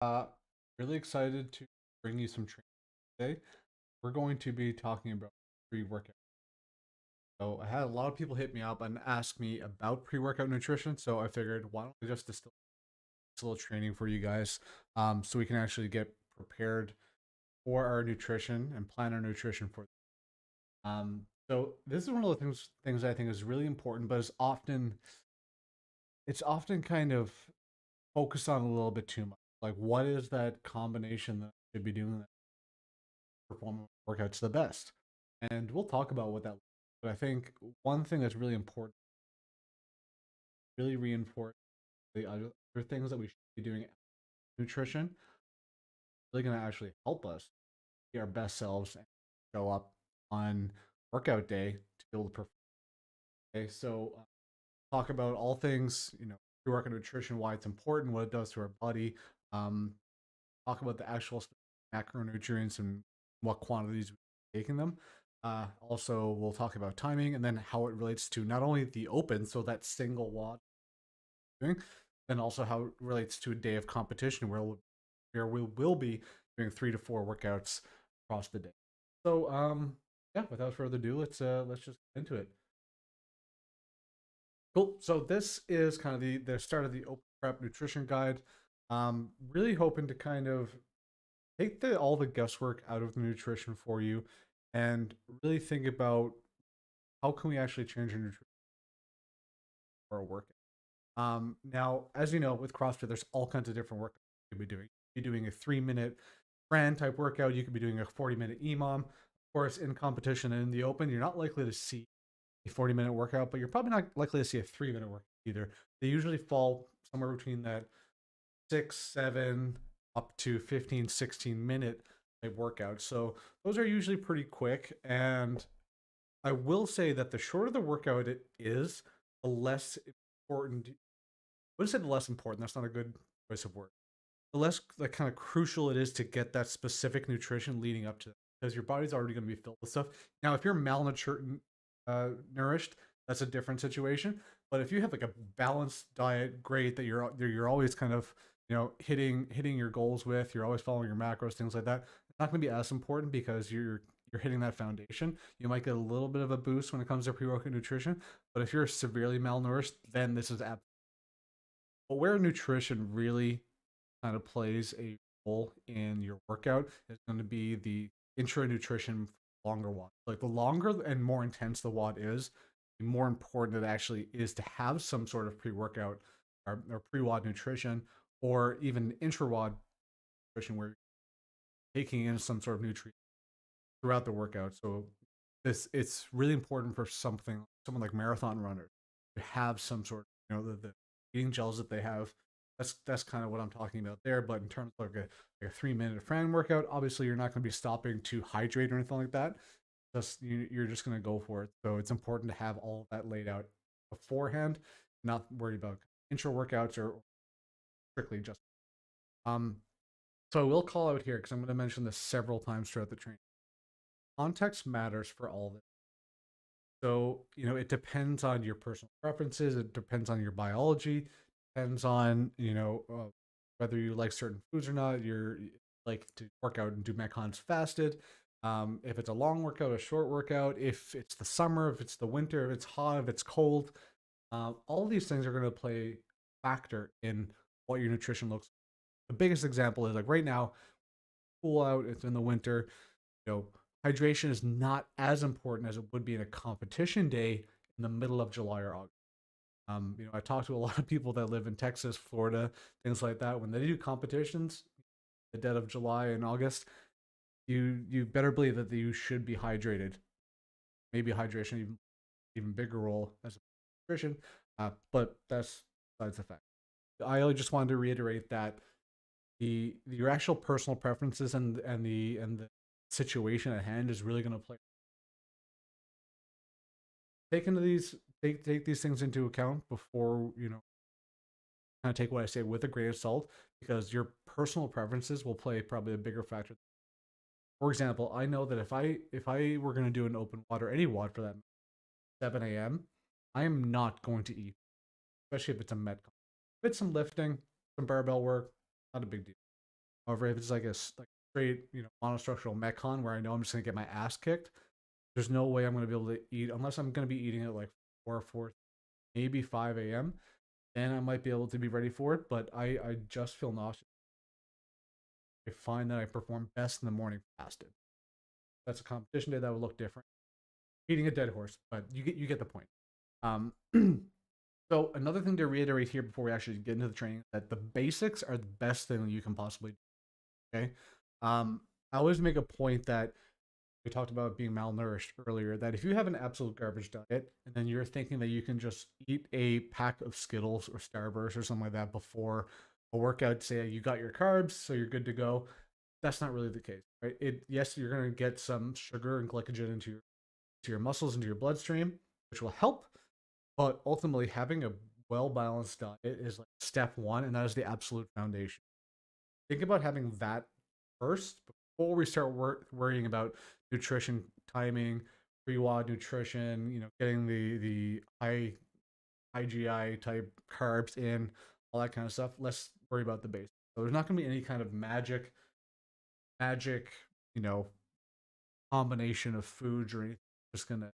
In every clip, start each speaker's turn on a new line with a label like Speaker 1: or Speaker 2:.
Speaker 1: Uh, really excited to bring you some training today. We're going to be talking about pre-workout. So I had a lot of people hit me up and ask me about pre-workout nutrition. So I figured, why don't we just distill a little training for you guys, so we can actually get prepared for our nutrition and plan our nutrition for. So this is one of the things I think is really important, but it's often kind of focused on a little bit too much. Like, what is that combination that I should be doing perform workouts the best. And we'll talk about what that looks like. But I think one thing that's really important, really reinforce the other things that we should be doing nutrition, really going to actually help us be our best selves and show up on workout day to be able to perform. Okay, so talk about all things, pre-workout nutrition, why it's important, what it does to our body. Um, talk about the actual macronutrients and what quantities we're taking them. Also, we'll talk about timing and then how it relates to not only the open, so that single WOD doing, then also how it relates to a day of competition where we will be doing 3 to 4 workouts across the day. So yeah, without further ado, let's just get into it. Cool. So this is kind of the start of the open prep nutrition guide. Really hoping to kind of take all the guesswork out of the nutrition for you and really think about how can we actually change your nutrition for a workout. Now, as you know, with CrossFit, there's all kinds of different workouts you could be doing. You could be doing a 3 minute Fran type workout. You could be doing a 40-minute EMOM. Of course, in competition and in the open, you're not likely to see a 40-minute workout, but you're probably not likely to see a 3 minute workout either. They usually fall somewhere between that 6, 7, up to 15, 16 minute type workout. So those are usually pretty quick. And I will say that the shorter the workout it is, the less important. I would say the less important. That's not a good choice of word. The less like kind of crucial it is to get that specific nutrition leading up to that, because your body's already going to be filled with stuff. Now, if you're malnourished, nourished, that's a different situation. But if you have like a balanced diet, great that you're always kind of hitting your goals with, you're always following your macros, things like that. It's not going to be as important because you're hitting that foundation. You might get a little bit of a boost when it comes to pre-workout nutrition, but if you're severely malnourished, then this is but where nutrition really kind of plays a role in your workout is going to be the intra nutrition longer WOD. Like the longer and more intense the WOD is, the more important it actually is to have some sort of pre-workout or pre-WOD nutrition, or even intra-WOD nutrition where you're taking in some sort of nutrient throughout the workout. So it's really important for someone like marathon runners to have some sort of the eating gels that they have. That's kind of what I'm talking about there. But in terms of like a 3 minute Fran workout, obviously you're not going to be stopping to hydrate or anything like that. You're just going to go for it. So it's important to have all of that laid out beforehand, not worry about intro workouts or strictly just. Um, so I will call out here because I'm going to mention this several times throughout the training. Context matters for all of it. So, it depends on your personal preferences, it depends on your biology, depends on, whether you like certain foods or not, you're like to work out and do metcons fasted. If it's a long workout, a short workout, if it's the summer, if it's the winter, if it's hot, if it's cold, all of these things are going to play a factor in what your nutrition looks like. The biggest example is like right now, cool out, it's in the winter, you know, hydration is not as important as it would be in a competition day in the middle of July or August. I talk to a lot of people that live in Texas, Florida, things like that. When they do competitions, the dead of July and August, you better believe that you should be hydrated. Maybe hydration even bigger role as a nutrition, but that's besides the fact. I just wanted to reiterate that your actual personal preferences and the situation at hand is really going to play take into these take these things into account before kind of take what I say with a grain of salt, because your personal preferences will play probably a bigger factor. For example, I know that if I were going to do an open water, any WOD for that 7 a.m., I am not going to eat, especially if it's a metcon. If it's some lifting, some barbell work, not a big deal. However, if it's like like straight, monostructural metcon where I know I'm just gonna get my ass kicked, there's no way I'm gonna be able to eat unless I'm gonna be eating at like 4, maybe 5 a.m. Then I might be able to be ready for it. But I just feel nauseous. I find that I perform best in the morning fasted. That's a competition day that would look different. Beating a dead horse, but you get the point. Um, so another thing to reiterate here before we actually get into the training, that the basics are the best thing that you can possibly do. Okay. I always make a point that we talked about being malnourished earlier, that if you have an absolute garbage diet and then you're thinking that you can just eat a pack of Skittles or Starburst or something like that before a workout, say you got your carbs, so you're good to go. That's not really the case, right? Yes, you're going to get some sugar and glycogen into your muscles, into your bloodstream, which will help. But ultimately, having a well balanced diet is like step one, and that is the absolute foundation. Think about having that first before we start worrying about nutrition timing, PreWOD nutrition, getting the IGI type carbs in, all that kind of stuff. Let's worry about the basics. So there's not going to be any kind of magic, you know, combination of foods or anything. Just going to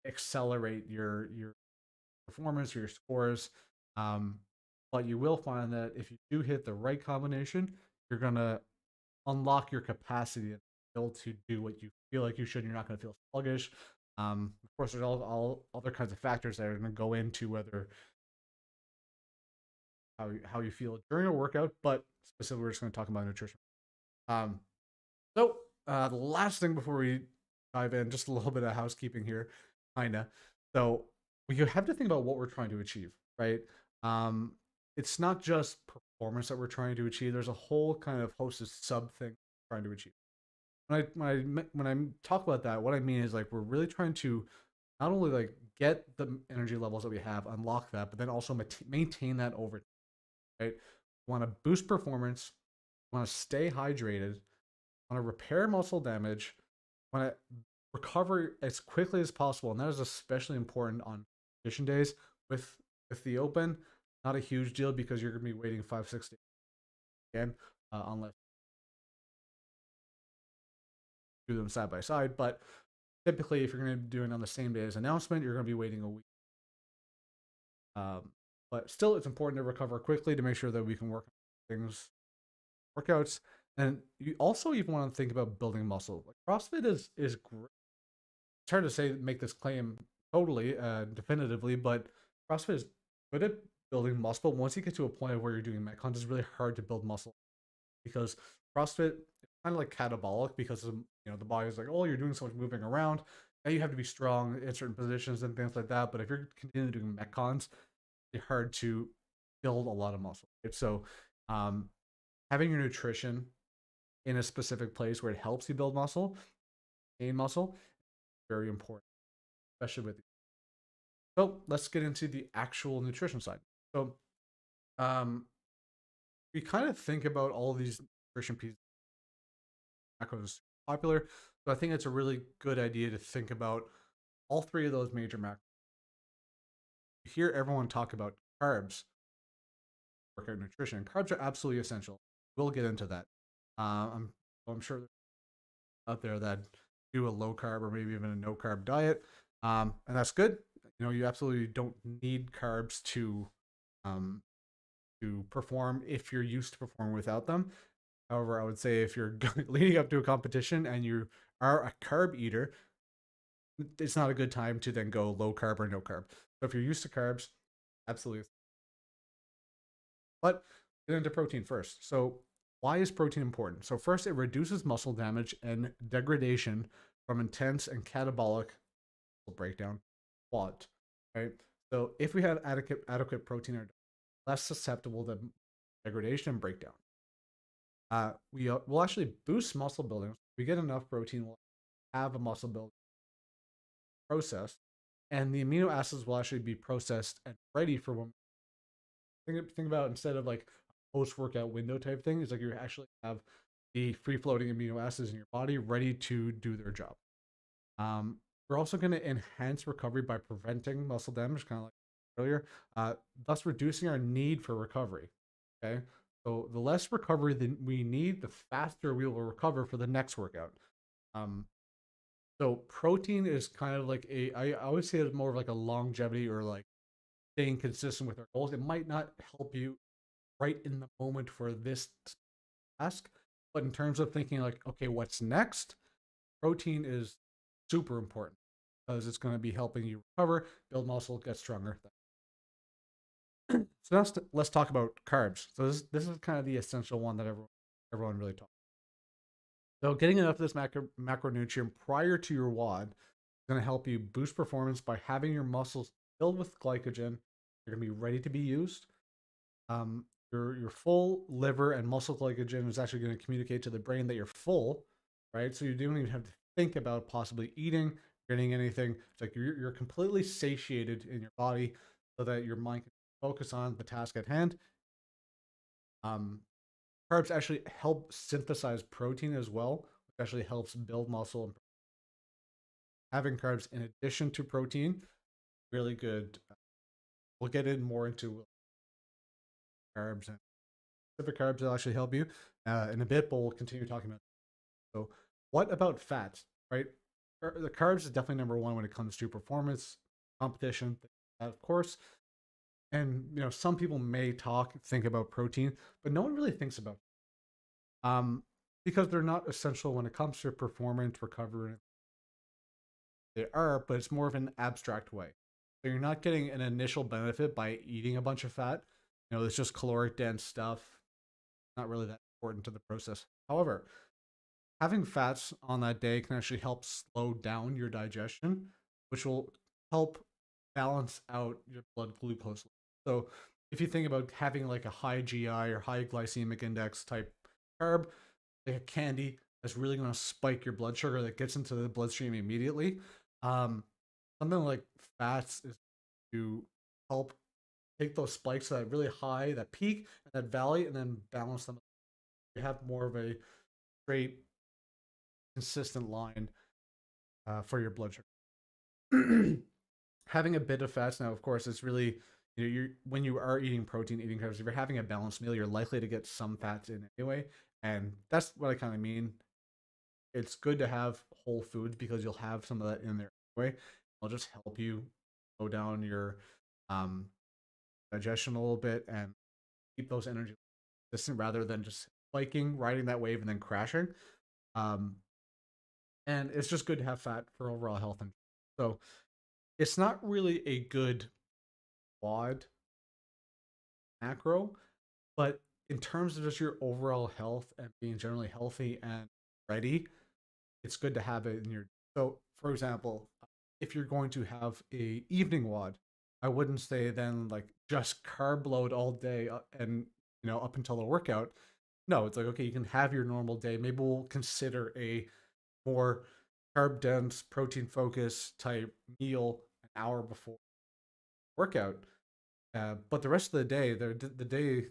Speaker 1: accelerate your performance or your scores. Um, but you will find that if you do hit the right combination, you're going to unlock your capacity and able to do what you feel like you should. You're not going to feel sluggish. Of course, there's all other kinds of factors that are going to go into whether how you feel during a workout, but specifically, we're just going to talk about nutrition. Um, so the last thing before we dive in, just a little bit of housekeeping here, kinda. So we have to think about what we're trying to achieve, right? Um, it's not just performance that we're trying to achieve. There's a whole kind of host of sub things we're trying to achieve. When I talk about that, what I mean is like we're really trying to not only like get the energy levels that we have, unlock that, but then also maintain that over time, right? Want to boost performance, want to stay hydrated, want to repair muscle damage, want to recover as quickly as possible, and that is especially important on competition days with the open. Not a huge deal because you're going to be waiting 5 6 days again, unless you do them side by side. But typically, if you're going to do it on the same day as announcement, you're going to be waiting a week. But still, it's important to recover quickly to make sure that we can work on workouts. And you also even want to think about building muscle. Like CrossFit is great. It's hard to say make this claim totally definitively, but CrossFit is good at building muscle. But once you get to a point where you're doing metcons, it's really hard to build muscle because CrossFit is kind of like catabolic because of, the body is like, oh, you're doing so much moving around. Now you have to be strong in certain positions and things like that. But if you're continuing doing metcons, it's hard to build a lot of muscle. Right? So having your nutrition in a specific place where it helps you build muscle, gain muscle, very important, especially with. So let's get into the actual nutrition side. So we kind of think about all of these nutrition pieces, macros popular. So I think it's a really good idea to think about all three of those major macros. You hear everyone talk about carbs, workout nutrition. Carbs are absolutely essential. We'll get into that. I'm sure out there that do a low carb or maybe even a no carb diet, and that's good. You absolutely don't need carbs to perform if you're used to performing without them. However, I would say if you're leading up to a competition and you are a carb eater, it's not a good time to then go low carb or no carb. So if you're used to carbs, absolutely. But get into protein first. So why is protein important? So first, it reduces muscle damage and degradation from intense and catabolic breakdown, PreWOD, right? So if we have adequate protein, are less susceptible to degradation and breakdown. We will actually boost muscle building. If we get enough protein, we'll have a muscle building process, and the amino acids will actually be processed and ready for when. Think about instead of like a post workout window type thing, is like you actually have the free floating amino acids in your body ready to do their job. We're also going to enhance recovery by preventing muscle damage, kind of like earlier, thus reducing our need for recovery. Okay, So the less recovery than we need, the faster we will recover for the next workout. Um, so protein is kind of like I always say it's more of like a longevity or like staying consistent with our goals. It might not help you right in the moment for this task, but in terms of thinking like, okay, what's next? Protein is super important because it's going to be helping you recover, build muscle, get stronger. So now let's talk about carbs. So this is kind of the essential one that everyone really talks. So getting enough of this macronutrient prior to your WOD is going to help you boost performance by having your muscles filled with glycogen. They're going to be ready to be used. Your full liver and muscle glycogen is actually going to communicate to the brain that you're full, right? So you don't even have to think about possibly eating, getting anything. It's like you're completely satiated in your body, so that your mind can focus on the task at hand. Um, Carbs actually help synthesize protein as well, which actually helps build muscle. Having carbs in addition to protein, really good. We'll get in more into carbs and specific carbs will actually help you in a bit, but we'll continue talking about it. So, what about fats, right? The carbs is definitely number one when it comes to performance, competition, of course. And some people may think about protein, but no one really thinks about it. Because they're not essential when it comes to performance, recovery. They are, but it's more of an abstract way. So you're not getting an initial benefit by eating a bunch of fat. It's just caloric dense stuff. Not really that important to the process. However, having fats on that day can actually help slow down your digestion, which will help balance out your blood glucose. So if you think about having like a high GI or high glycemic index type carb, like a candy that's really going to spike your blood sugar that gets into the bloodstream immediately. Um, Something like fats is to help take those spikes that really high, that peak, and that valley, and then balance them. You have more of a straight, consistent line for your blood sugar. Having a bit of fats now, of course, it's really you're when you are eating protein, eating carbs. If you're having a balanced meal, you're likely to get some fats in anyway, and that's what I kind of mean. It's good to have whole foods because you'll have some of that in there anyway. It'll just help you slow down your um, digestion a little bit and keep those energy consistent rather than just spiking, riding that wave, and then crashing. Um, and it's just good to have fat for overall health. And so it's not really a good WOD macro, but in terms of just your overall health and being generally healthy and ready, it's good to have it in your. So, for example, if you're going to have a evening WOD, I wouldn't say then like just carb load all day and up until the workout. No, it's like okay, you can have your normal day. Maybe we'll consider a more carb dense, protein focused type meal an hour before workout. But the rest of the day, the day,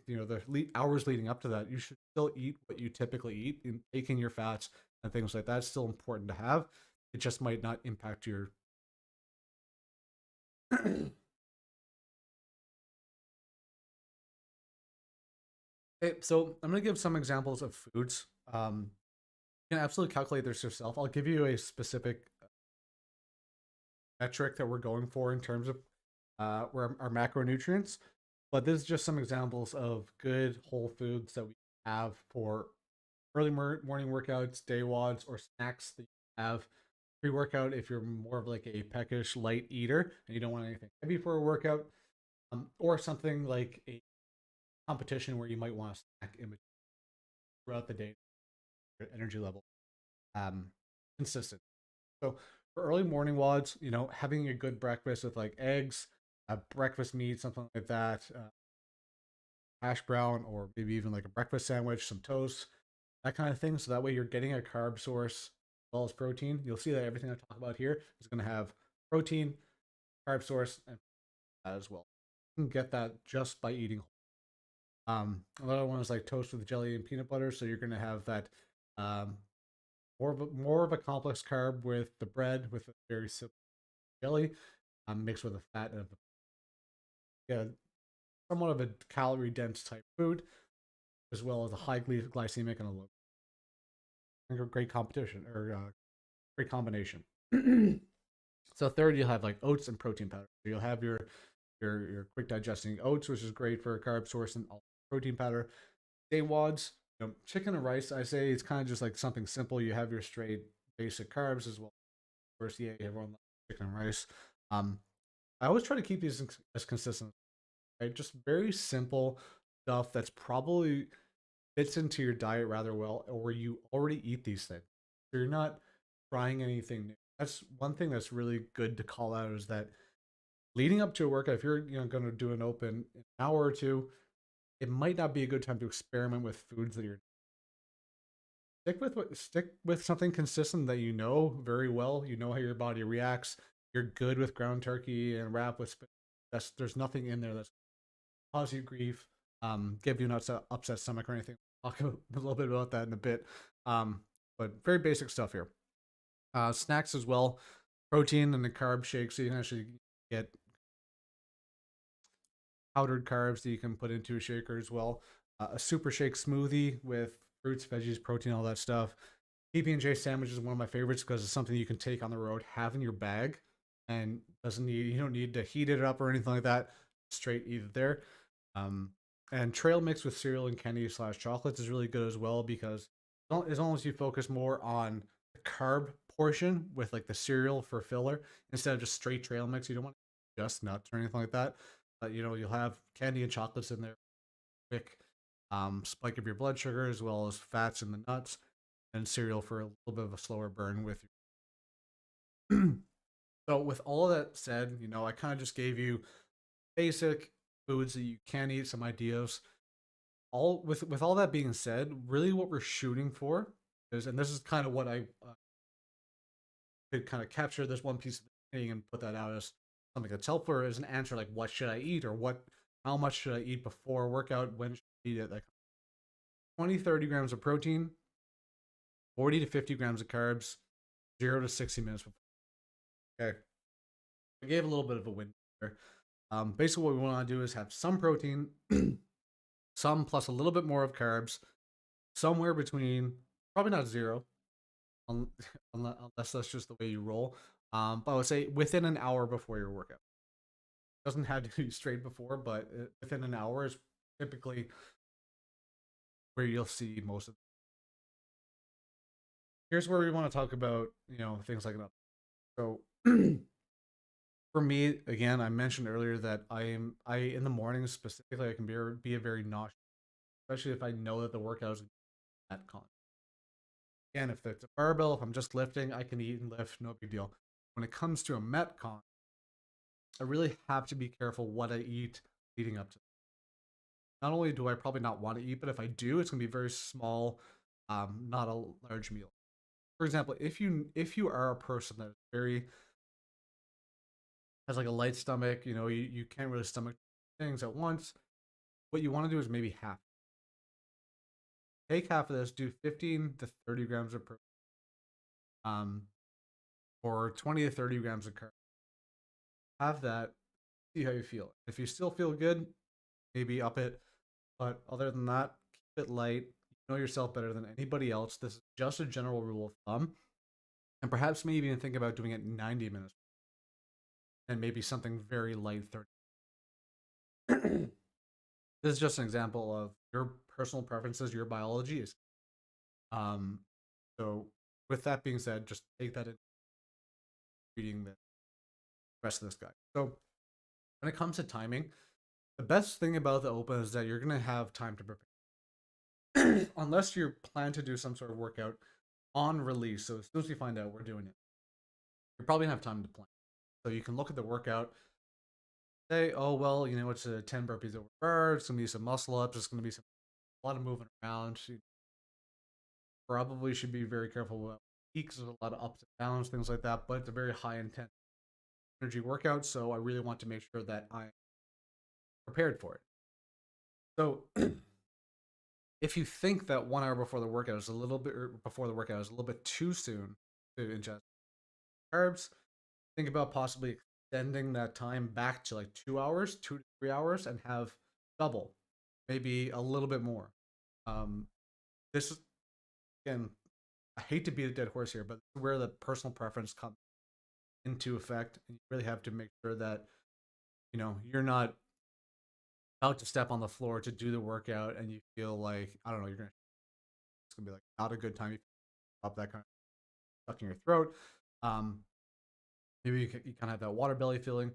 Speaker 1: hours leading up to that, you should still eat what you typically eat, in taking your fats and things like that. It's still important to have. It just might not impact your. Okay, so I'm gonna give some examples of foods. You can absolutely calculate this yourself. I'll give you a specific metric that we're going for in terms of where our macronutrients. But this is just some examples of good whole foods that we have for early morning workouts, day WODs, or snacks that you have pre-workout if you're more of like a peckish light eater and you don't want anything heavy for a workout, or something like a competition where you might want to snack in throughout the day, your energy level um, consistent. So for early morning WODs, having a good breakfast with like eggs, a breakfast meat, something like that, hash brown, or maybe even like a breakfast sandwich, some toast, that kind of thing. So that way you're getting a carb source as well as protein. You'll see that everything I talk about here is going to have protein, carb source, and that as well. You can get that just by eating. Another one is like toast with jelly and peanut butter. So you're going to have that um, more of a complex carb with the bread with a very simple jelly mixed with a fat of yeah, somewhat of a calorie dense type food. as well as a high glycemic and a low. Great competition or great combination. So third, you'll have like oats and protein powder. So you'll have your quick digesting oats, which is great for a carb source, and protein powder. PreWODs, chicken and rice. I say it's kind of just like something simple. You have your straight basic carbs as well. Of course, yeah, everyone loves chicken and rice. Um, I always try to keep these as consistent, right? Just very simple stuff that's probably fits into your diet rather well, or you already eat these things. So you're not trying anything new. That's one thing that's really good to call out is that leading up to a workout, if you're going to do an open in an hour or two, it might not be a good time to experiment with foods that you're stick with something consistent that you know very well. You know how your body reacts. You're good with ground turkey and wrap with there's nothing in there that's cause you grief, give you an upset stomach or anything. I'll talk a little bit about that in a bit. But very basic stuff here. Snacks as well, protein and the carb shakes. So you can actually get powdered carbs that you can put into a shaker as well. A super shake smoothie with fruits, veggies, protein, all that stuff. PB&J sandwich is one of my favorites because it's something you can take on the road, have in your bag, and you don't need to heat it up or anything like that. Straight eat it there. Um, and trail mix with cereal and candy / chocolates is really good as well because as long as you focus more on the carb portion with like the cereal for filler instead of just straight trail mix, you don't want just nuts or anything like that. But you'll have candy and chocolates in there, quick spike of your blood sugar as well as fats in the nuts, and cereal for a little bit of a slower burn with you. So with all of that said, I kind of just gave you basic foods that you can eat, some ideas. All with all that being said, really what we're shooting for is, and this is kind of what I could kind of capture this one piece of the thing and put that out as something that's helpful as an answer, like what should I eat, or how much should I eat before a workout, when should I eat it, like 20-30 grams of protein, 40 to 50 grams of carbs, 0 to 60 minutes before. Okay, I gave a little bit of a window there. Basically what we want to do is have some protein, some plus a little bit more of carbs, somewhere between, probably not 0, unless that's just the way you roll. But I would say within an hour before your workout. Doesn't have to be straight before, but within an hour is typically where you'll see most of. Here's where we want to talk about, things like that. So for me, again, I mentioned earlier that I in the mornings specifically, I can be a very nauseous, especially if I know that the workout is at con. Again, if it's a barbell, if I'm just lifting, I can eat and lift, no big deal. When it comes to a Metcon, I really have to be careful what I eat leading up to. Not only do I probably not want to eat, but if I do, it's gonna be very small, not a large meal. For example, if you are a person that is very has like a light stomach, you can't really stomach things at once. What you want to do is maybe half. Take half of this, do 15 to 30 grams of protein, um, or 20 to 30 grams of carb. Have that, see how you feel. If you still feel good, maybe up it. But other than that, keep it light. You know yourself better than anybody else. This is just a general rule of thumb. And perhaps maybe even think about doing it 90 minutes and maybe something very light 30. This is just an example of your personal preferences, your biology is. Um, so with that being said, just take that in reading the rest of this guide. So when it comes to timing, the best thing about the open is that you're gonna have time to prepare. Unless you plan to do some sort of workout on release. So as soon as you find out we're doing it, you probably gonna have time to plan. So you can look at the workout, say, oh well, it's a 10 burpees over bar, it's gonna be some muscle ups, it's gonna be a lot of moving around. You probably should be very careful about peaks, there's a lot of ups and downs, things like that, but it's a very high intent energy workout, so I really want to make sure that I'm prepared for it. So if you think that 1 hour before the workout is a little bit, or before the workout is a little bit too soon to ingest carbs, think about possibly extending that time back to like 2 hours, 2 to 3 hours, and have double, maybe a little bit more. Um, this is, again, I hate to beat a dead horse here, but where the personal preference comes into effect, and you really have to make sure that you're not about to step on the floor to do the workout, and you feel like, I don't know, it's gonna be like not a good time. You up that kind of stuck in your throat. Um, Maybe you kind of have that water belly feeling.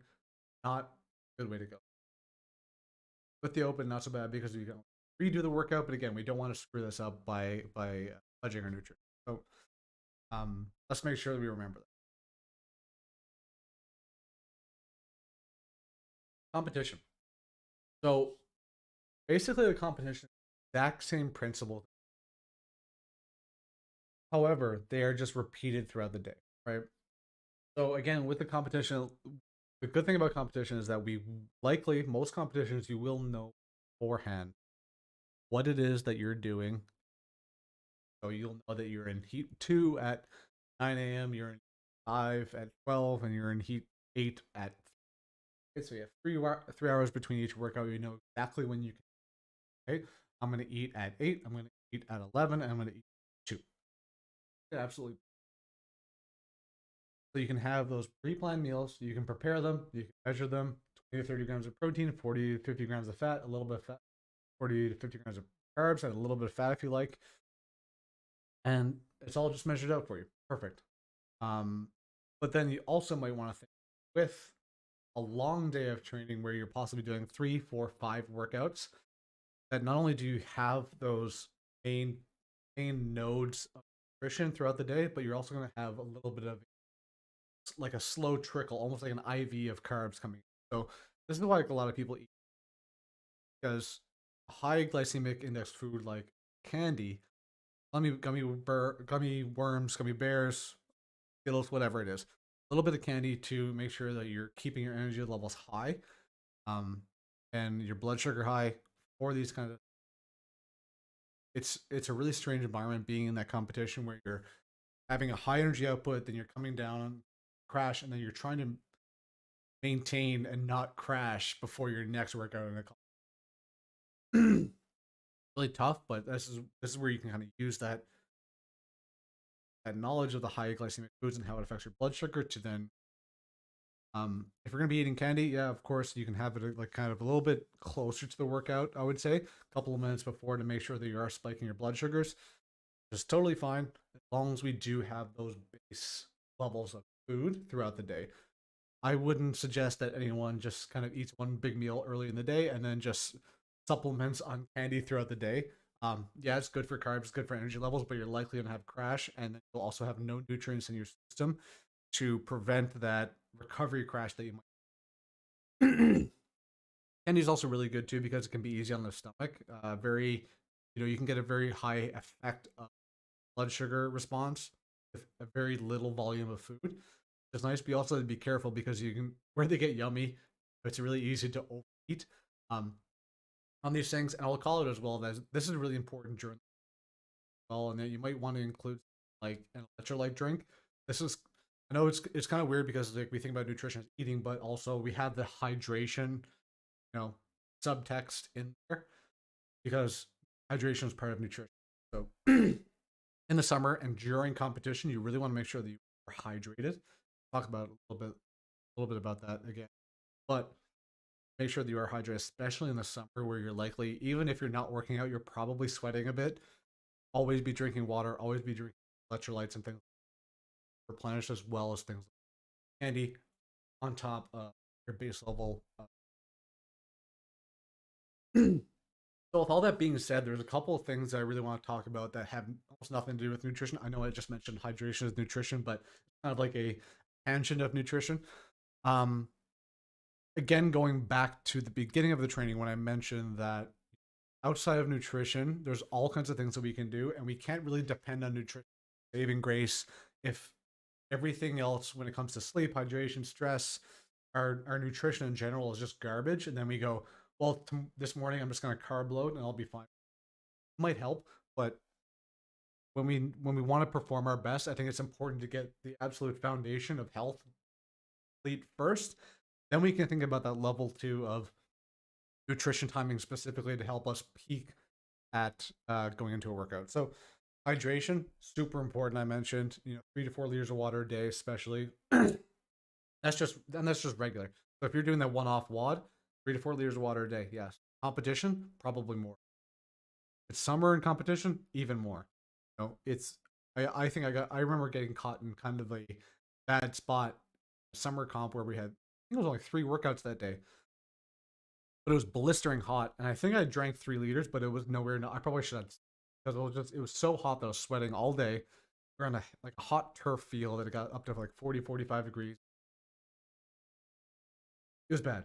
Speaker 1: Not a good way to go. With the open, not so bad because you can redo the workout. But again, we don't want to screw this up by fudging our nutrition. So let's make sure that we remember that. Competition. So basically, the competition, exact same principle. However, they are just repeated throughout the day, right? So again, with the competition, the good thing about competition is that we likely most competitions you will know beforehand what it is that you're doing. So you'll know that you're in heat 2 at 9 a.m., you're in 5 at 12, and you're in heat 8 at 3. So you have 3 hours between each workout. You know exactly when you can. Okay, I'm going to eat at 8, I'm going to eat at 11, and I'm going to eat at 2. Yeah, absolutely. So you can have those pre-planned meals. You can prepare them. You can measure them. 20 to 30 grams of protein, 40 to 50 grams of fat, a little bit of fat, 40 to 50 grams of carbs, and a little bit of fat if you like. And it's all just measured out for you. Perfect. Um, but then you also might want to think with a long day of training where you're possibly doing 3, 4, 5 workouts, that not only do you have those main nodes of nutrition throughout the day, but you're also going to have a little bit of like a slow trickle, almost like an IV of carbs coming in. So this is why like a lot of people eat, because high glycemic index food like candy, gummy worms, gummy bears, Skittles, whatever it is, a little bit of candy to make sure that you're keeping your energy levels high, um, and your blood sugar high for these kind of. It's a really strange environment being in that competition where you're having a high energy output, then you're coming down, crash, and then you're trying to maintain and not crash before your next workout in a really tough, but this is where you can kind of use that knowledge of the high glycemic foods and how it affects your blood sugar to then if you're gonna be eating candy, yeah, of course you can have it like kind of a little bit closer to the workout. I would say a couple of minutes before to make sure that you are spiking your blood sugars. It's totally fine as long as we do have those base levels of food throughout the day. I wouldn't suggest that anyone just kind of eats one big meal early in the day and then just supplements on candy throughout the day. Yeah, it's good for carbs, it's good for energy levels, but you're likely going to have crash, and then you'll also have no nutrients in your system to prevent that recovery crash that you might. Candy is also really good too because it can be easy on the stomach. Very, you can get a very high effect of blood sugar response with a very little volume of food. It's nice, but you also have to be careful because you can where they get yummy. It's really easy to overeat um, on these things, and I'll call it as well. That this is really important during well, and then you might want to include like an electrolyte drink. This is I know it's kind of weird because like we think about nutrition as eating, but also we have the hydration, you know, subtext in there because hydration is part of nutrition. So in the summer and during competition, you really want to make sure that you are hydrated. Talk about a little bit about that again, but make sure that you are hydrated, especially in the summer where you're likely, even if you're not working out, you're probably sweating a bit. Always be drinking water. Always be drinking electrolytes and things replenished, as well as things like candy on top of your base level. So with all that being said, there's a couple of things that I really want to talk about that have almost nothing to do with nutrition. I know I just mentioned hydration as nutrition, but it's kind of like a tangent of nutrition. Um, Again, going back to the beginning of the training when I mentioned that outside of nutrition, there's all kinds of things that we can do, and we can't really depend on nutrition saving grace if everything else, when it comes to sleep, hydration, stress, our nutrition in general is just garbage. And then we go, well, this morning I'm just going to carb load and I'll be fine. It might help, but when we want to perform our best, I think it's important to get the absolute foundation of health complete first. Then we can think about that level 2 of nutrition timing specifically to help us peak at going into a workout. So hydration, super important. I mentioned, 3 to 4 liters of water a day, especially. That's just regular. So if you're doing that one-off WOD, 3 to 4 liters of water a day, yes. Competition, probably more. It's summer in competition, even more. It's I think I remember getting caught in kind of a bad spot summer comp where we had, I think it was only 3 workouts that day, but it was blistering hot, and I think I drank 3 liters, but it was nowhere. I probably should have, because it was so hot that I was sweating all day. We're on a hot turf field that it got up to like 40, 45 degrees. It was bad.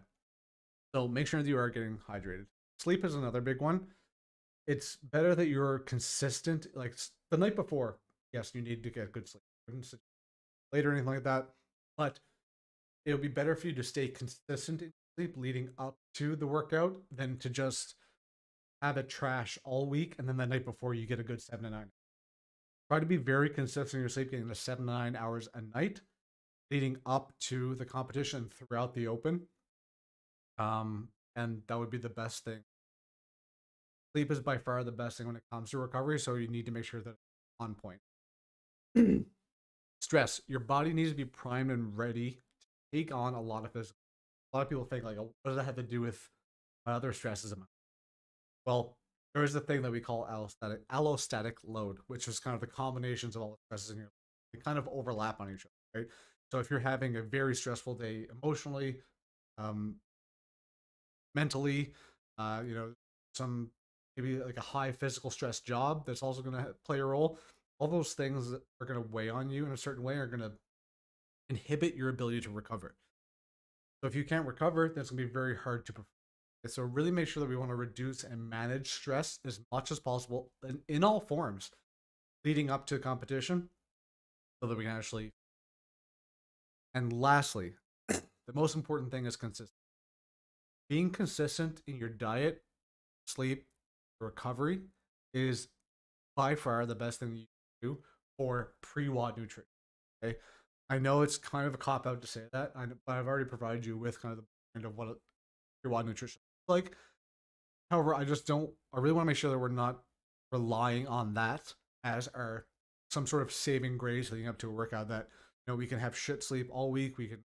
Speaker 1: So make sure that you are getting hydrated. Sleep is another big one. It's better that you're consistent. Like the night before, yes, you need to get good sleep. Later or anything like that, but it would be better for you to stay consistent in sleep leading up to the workout than to just have it trash all week and then the night before you get a good 7 to 9. Try to be very consistent in your sleep, getting the 7 to 9 hours a night leading up to the competition throughout the open. And that would be the best thing. Sleep is by far the best thing when it comes to recovery, so you need to make sure that it's on point. Stress. Your body needs to be primed and ready to take on a lot of physical. A lot of people think, like, oh, what does that have to do with my other stresses? Well, there is a thing that we call allostatic load, which is kind of the combinations of all the stresses in your life. They kind of overlap on each other, right? So if you're having a very stressful day emotionally, um, mentally, some maybe like a high physical stress job that's also going to play a role. All those things that are going to weigh on you in a certain way are going to inhibit your ability to recover. So if you can't recover, that's going to be very hard to perform. So really make sure that we want to reduce and manage stress as much as possible in all forms leading up to competition so that we can actually. And lastly, the most important thing is consistency. Being consistent in your diet, sleep, recovery is by far the best thing you can do for pre-WOD nutrition. Okay, I know it's kind of a cop out to say that, but I've already provided you with kind of the kind of what pre-WOD nutrition is like. However, I just don't. I really want to make sure that we're not relying on that as our some sort of saving grace leading up to a workout. That we can have shit sleep all week. We can